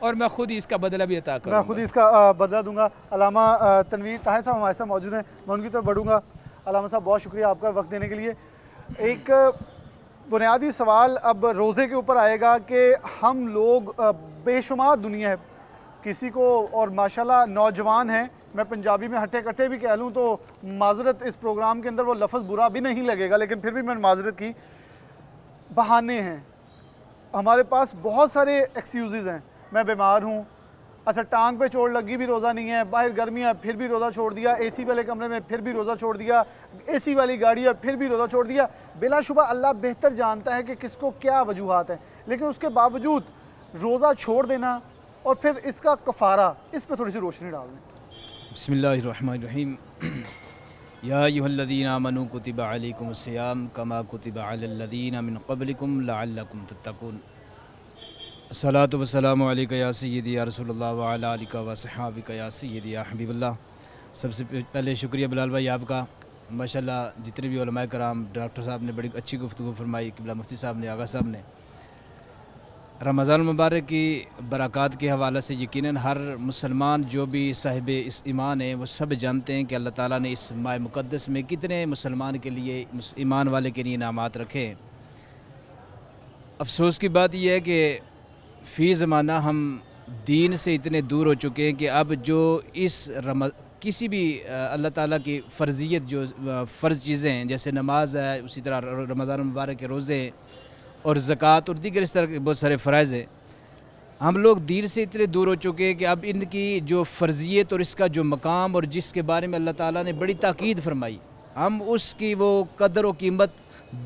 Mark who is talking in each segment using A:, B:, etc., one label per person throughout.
A: اور میں خود ہی اس کا بدلہ بھی عطا کروں
B: میں
A: گا.
B: خود ہی اس کا بدلہ دوں گا. علامہ تنویر طاہر صاحب ہمارے ساتھ موجود ہیں, میں ان کی طرف بڑھوں گا. علامہ صاحب بہت شکریہ آپ کا وقت دینے کے لیے. ایک بنیادی سوال اب روزے کے اوپر آئے گا کہ ہم لوگ بے شمار دنیا ہے کسی کو, اور ماشاءاللہ نوجوان ہیں, میں پنجابی میں ہٹے کٹے بھی کہہ لوں تو معذرت, اس پروگرام کے اندر وہ لفظ برا بھی نہیں لگے گا لیکن پھر بھی میں نے معذرت کی. بہانے ہیں ہمارے پاس, بہت سارے ایکسکیوزز ہیں. میں بیمار ہوں, اچھا ٹانگ پہ چوٹ لگی بھی روزہ نہیں ہے, باہر گرمی ہے پھر بھی روزہ چھوڑ دیا, اے سی والے کمرے میں پھر بھی روزہ چھوڑ دیا, اے سی والی گاڑی ہے پھر بھی روزہ چھوڑ دیا. بلا شبہ اللہ بہتر جانتا ہے کہ کس کو کیا وجوہات ہیں, لیکن اس کے باوجود روزہ چھوڑ دینا اور پھر اس کا کفارہ, اس پہ تھوڑی سی روشنی ڈال دیں.
A: بسم اللہ الرحمن الرحیم. یا ایھا الذین آمنوا کتب علیکم الصیام کما کتب علی الذین من قبلکم لعلکم تتقون. الصلاۃ والسلام علیک یا سیدی یا رسول اللہ وعلی آلک وصحابک یا سیدی یا حبیب اللہ. سب سے پہلے شکریہ بلال بھائی آپ کا. ماشاءاللہ جتنے بھی علماء کرام, ڈاکٹر صاحب نے بڑی اچھی گفتگو فرمائی, قبلہ مفتی صاحب نے, آغا صاحب نے. رمضان المبارک کی برکات کے حوالے سے یقیناً ہر مسلمان جو بھی صاحب اس ایمان ہیں وہ سب جانتے ہیں کہ اللہ تعالیٰ نے اس ماہ مقدس میں کتنے مسلمان کے لیے, ایمان والے کے لیے انعامات رکھے ہیں. افسوس کی بات یہ ہے کہ فی زمانہ ہم دین سے اتنے دور ہو چکے ہیں کہ اب جو اس کسی بھی اللہ تعالیٰ کی فرضیت, جو فرض چیزیں ہیں جیسے نماز ہے, اسی طرح رمضان المبارک کے روزے ہیں اور زکوٰۃ اور دیگر اس طرح کے بہت سارے فرائض ہیں, ہم لوگ دین سے اتنے دور ہو چکے ہیں کہ اب ان کی جو فرضیت اور اس کا جو مقام اور جس کے بارے میں اللہ تعالیٰ نے بڑی تاکید فرمائی, ہم اس کی وہ قدر و قیمت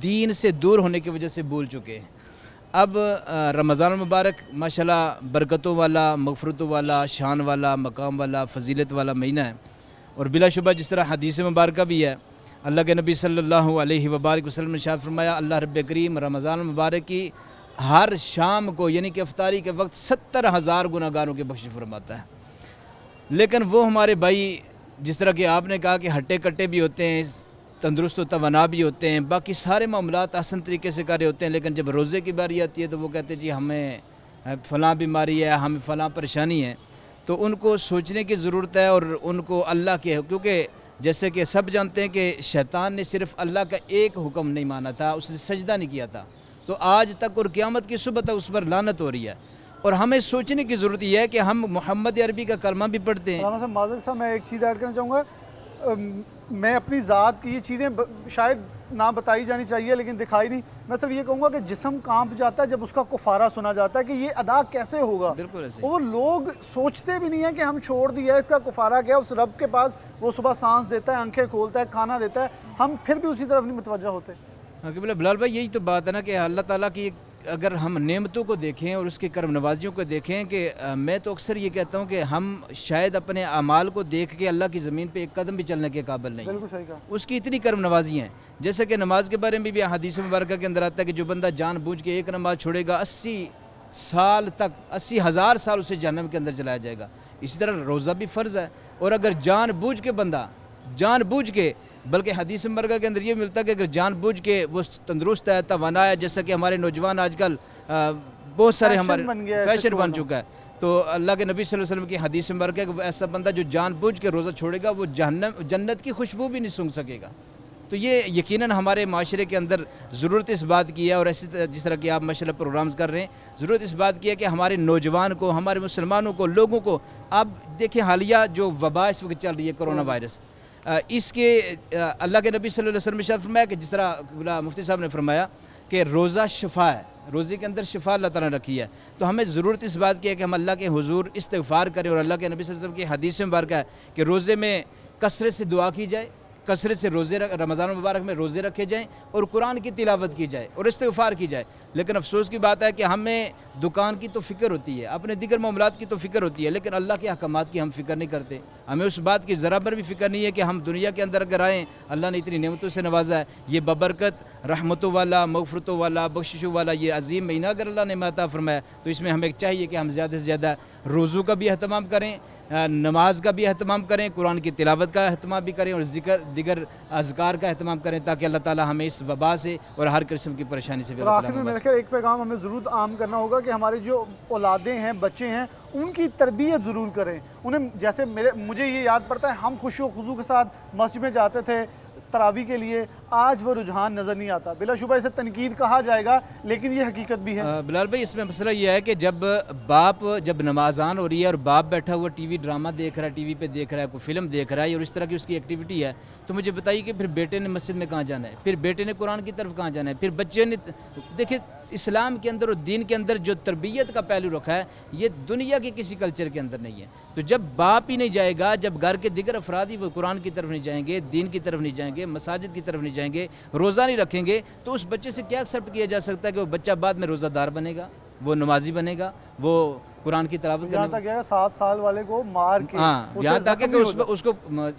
A: دین سے دور ہونے کی وجہ سے بھول چکے ہیں. اب رمضان المبارک ماشاءاللہ برکتوں والا, مغفرتوں والا, شان والا, مقام والا, فضیلت والا مہینہ ہے, اور بلا شبہ جس طرح حدیث مبارکہ بھی ہے, اللہ کے نبی صلی اللہ علیہ وبارک وسلم نے ارشاد فرمایا, اللہ رب کریم رمضان المبارک کی ہر شام کو یعنی کہ افطاری کے وقت 70,000 گناہگاروں کے بخشش فرماتا ہے. لیکن وہ ہمارے بھائی جس طرح کہ آپ نے کہا کہ ہٹے کٹے بھی ہوتے ہیں, تندرست و توانا بھی ہوتے ہیں, باقی سارے معاملات آسان طریقے سے کر رہے ہوتے ہیں, لیکن جب روزے کی باری آتی ہے تو وہ کہتے ہیں جی ہمیں فلاں بیماری ہے, ہمیں فلاں پریشانی ہے. تو ان کو سوچنے کی ضرورت ہے, اور ان کو اللہ کے, کیونکہ جیسے کہ سب جانتے ہیں کہ شیطان نے صرف اللہ کا ایک حکم نہیں مانا تھا, اس نے سجدہ نہیں کیا تھا, تو آج تک اور قیامت کی صبح تک اس پر لعنت ہو رہی ہے. اور ہمیں سوچنے کی ضرورت یہ ہے کہ ہم محمد عربی کا کلمہ بھی پڑھتے ہیں.
B: علامہ صاحب معذر صاحب, میں ایک چیز ایڈ کرنا چاہوں گا. میں اپنی ذات کی یہ چیزیں شاید نہ بتائی جانی چاہیے لیکن دکھائی نہیں. میں صرف یہ کہوں گا کہ جسم کانپ جاتا ہے جب اس کا کفارہ سنا جاتا ہے کہ یہ ادا کیسے ہوگا.
A: بالکل ایسے.
B: وہ لوگ سوچتے بھی نہیں ہیں کہ ہم چھوڑ دیا ہے, اس کا کفارہ کیا, اس رب کے پاس وہ صبح سانس دیتا ہے, آنکھیں کھولتا ہے, کھانا دیتا ہے, ہم پھر بھی اسی طرف نہیں متوجہ ہوتے.
A: بلال بھائی یہی تو بات ہے نا کہ اللہ تعالیٰ کی اگر ہم نعمتوں کو دیکھیں اور اس کی کرم نوازیوں کو دیکھیں, کہ میں تو اکثر یہ کہتا ہوں کہ ہم شاید اپنے اعمال کو دیکھ کے اللہ کی زمین پہ ایک قدم بھی چلنے کے قابل نہیں.
B: بالکل صحیح کہا.
A: اس کی اتنی کرم نوازی ہیں. جیسے کہ نماز کے بارے میں بھی حدیث مبارکہ کے اندر آتا ہے کہ جو بندہ جان بوجھ کے ایک نماز چھوڑے گا 80 سال تک 80,000 سال اسے جہنم کے اندر جلایا جائے گا. اسی طرح روزہ بھی فرض ہے, اور اگر جان بوجھ کے بندہ بلکہ حدیث مبارکہ کے اندر یہ ملتا ہے کہ اگر جان بوجھ کے وہ تندرست ہے, توانا ہے, جیسا کہ ہمارے نوجوان آج کل بہت سارے ہمارے فیشن بن چکا ہے, تو اللہ کے نبی صلی اللہ علیہ وسلم کی حدیث مبارکہ ہے کہ ایسا بندہ جو جان بوجھ کے روزہ چھوڑے گا وہ جنت کی خوشبو بھی نہیں سونگھ سکے گا. تو یہ یقیناً ہمارے معاشرے کے اندر ضرورت اس بات کی ہے, اور ایسی جس طرح کہ آپ ماشاءاللہ پروگرامز کر رہے ہیں, ضرورت اس بات کی ہے کہ ہمارے نوجوان کو, ہمارے مسلمانوں کو, لوگوں کو, آپ دیکھیں حالیہ جو وبا اس وقت چل رہی ہے کرونا وائرس, اس کے اللہ کے نبی صلی اللہ علیہ وسلم نے ارشاد فرمایا کہ جس طرح مفتی صاحب نے فرمایا کہ روزہ شفا ہے, روزے کے اندر شفا اللہ تعالیٰ نے رکھی ہے. تو ہمیں ضرورت اس بات کی ہے کہ ہم اللہ کے حضور استغفار کریں, اور اللہ کے نبی صلی اللہ علیہ وسلم کی حدیث میں مبارکہ ہے کہ روزے میں کثرت سے دعا کی جائے, کثرت سے رمضان المبارک میں روزے رکھے جائیں, اور قرآن کی تلاوت کی جائے, اور استغفار کی جائے. لیکن افسوس کی بات ہے کہ ہمیں دکان کی تو فکر ہوتی ہے, اپنے دیگر معاملات کی تو فکر ہوتی ہے, لیکن اللہ کے احکامات کی ہم فکر نہیں کرتے. ہمیں اس بات کی ذرا بر بھی فکر نہیں ہے کہ ہم دنیا کے اندر اگر آئیں, اللہ نے اتنی نعمتوں سے نوازا ہے, یہ ببرکت رحمتوں والا, مغفرتوں والا, بخششوں والا یہ عظیم مہینہ اگر اللہ نے عطا فرمایا, تو اس میں ہمیں چاہیے کہ ہم زیادہ سے زیادہ روزوں کا بھی اہتمام کریں, نماز کا بھی اہتمام کریں, قرآن کی تلاوت کا اہتمام بھی کریں, اور دیگر اذکار کا اہتمام کریں تاکہ اللہ تعالی ہمیں اس وبا سے اور ہر قسم کی پریشانی سے بھی
B: اور
A: اللہ
B: آخر
A: تعالیٰ
B: میں
A: ہمیں
B: میرے خیال ایک پیغام ہمیں ضرور عام کرنا ہوگا کہ ہماری جو اولادیں ہیں، بچے ہیں، ان کی تربیت ضرور کریں. انہیں جیسے مجھے یہ یاد پڑتا ہے ہم خوشی و خضو کے ساتھ مسجد میں جاتے تھے تراویح کے لیے، آج وہ رجحان نظر نہیں آتا. بلا شبہ اسے تنقید کہا جائے گا لیکن یہ حقیقت بھی ہے.
A: بلال بھائی اس میں مسئلہ یہ ہے کہ جب نمازان ہو رہی ہے اور باپ بیٹھا ہوا ٹی وی ڈرامہ دیکھ رہا ہے، ٹی وی پہ دیکھ رہا ہے، کوئی فلم دیکھ رہا ہے اور اس طرح کی اس کی ایکٹیویٹی ہے، تو مجھے بتائیے کہ پھر بیٹے نے مسجد میں کہاں جانا ہے، پھر بیٹے نے قرآن کی طرف کہاں جانا ہے، پھر بچے نے دیکھیں اسلام کے اندر اور دین کے اندر جو تربیت کا پہلو رکھا ہے یہ دنیا کے کسی کلچر کے اندر نہیں ہے. تو جب باپ ہی نہیں جائے گا، جب گھر کے دیگر افراد ہی وہ قرآن کی طرف نہیں جائیں گے، دین کی طرف نہیں جائیں گے، مساجد کی طرف نہیں جائیں گے، روزہ نہیں رکھیں گے، تو اس بچے سے کیا ایکسیپٹ کیا جا سکتا ہے کہ وہ بچہ بعد میں روزہ دار بنے گا، وہ نمازی بنے گا، وہ قرآن کی تلاوت
B: یہاں
A: کرنے
B: تک ہے 7 سال والے کو مار کے
A: یہاں تک کہ اس کو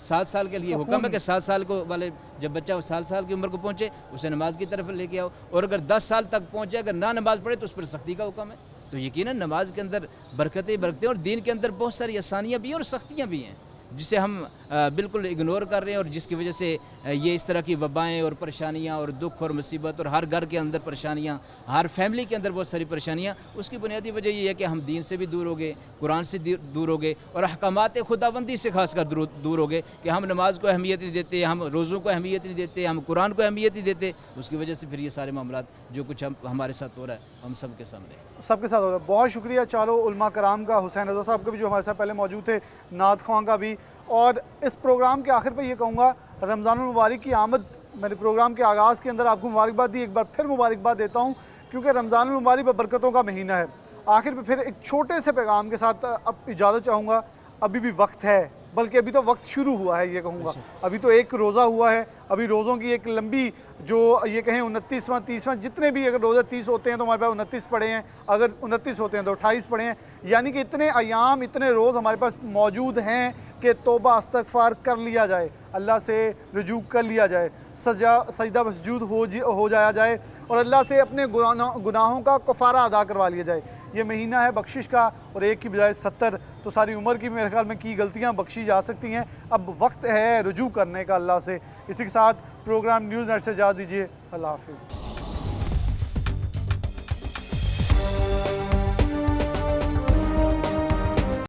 A: 7 سال کے لیے حکم ہے کہ 7 سال کو والے جب بچہ 7 سال کی عمر کو پہنچے اسے نماز کی طرف لے کے آؤ، اور اگر 10 سال تک پہنچے اگر نہ نماز پڑھے تو اس پر سختی کا حکم ہے. تو یقیناً نماز کے اندر برکتیں برکتیں اور دین کے اندر بہت ساری آسانیاں بھی ہیں اور سختیاں بھی ہیں جسے ہم بالکل اگنور کر رہے ہیں، اور جس کی وجہ سے یہ اس طرح کی وبائیں اور پریشانیاں اور دکھ اور مصیبت اور ہر گھر کے اندر پریشانیاں، ہر فیملی کے اندر بہت ساری پریشانیاں، اس کی بنیادی وجہ یہ ہے کہ ہم دین سے بھی دور ہو گئے، قرآن سے دور ہو گئے اور احکامات خداوندی سے خاص کر دور ہو گئے کہ ہم نماز کو اہمیت نہیں دیتے، ہم روزوں کو اہمیت نہیں دیتے، ہم قرآن کو اہمیت نہیں دیتے. اس کی وجہ سے پھر یہ سارے معاملات جو کچھ ہمارے ساتھ ہو رہا ہے ہم سب کے سامنے
B: سب کے ساتھ ہو رہا ہے. بہت شکریہ چاروں علماء کرام کا، حسین رضا صاحب کا بھی جو ہمارے ساتھ پہلے موجود تھے، نعت خواں کا بھی. اور اس پروگرام کے آخر پہ یہ کہوں گا رمضان المبارک کی آمد، میں نے پروگرام کے آغاز کے اندر آپ کو مبارکباد دی، ایک بار پھر مبارکباد دیتا ہوں کیونکہ رمضان المبارک برکتوں کا مہینہ ہے. آخر پہ پھر ایک چھوٹے سے پیغام کے ساتھ اب اجازت چاہوں گا. ابھی بھی وقت ہے، بلکہ ابھی تو وقت شروع ہوا ہے، یہ کہوں گا ابھی تو ایک روزہ ہوا ہے، ابھی روزوں کی ایک لمبی جو یہ کہیں 29واں 30واں جتنے بھی اگر روزے 30 ہوتے ہیں تو ہمارے پاس 29 پڑے ہیں، اگر 29 ہوتے ہیں تو 28 پڑے ہیں، یعنی کہ اتنے ایام اتنے روز ہمارے پاس موجود ہیں کہ توبہ استغفار کر لیا جائے، اللہ سے رجوع کر لیا جائے، سجدہ مسجود ہو جایا جائے اور اللہ سے اپنے گناہوں کا کفارہ ادا کروا لیا جائے. یہ مہینہ ہے بخشش کا، اور ایک کی بجائے 70 تو ساری عمر کی میرے خیال میں کی غلطیاں بخشی جا سکتی ہیں. اب وقت ہے رجوع کرنے کا اللہ سے. اسی کے ساتھ پروگرام نیوز نیٹ سے اجازت دیجیے. اللہ حافظ.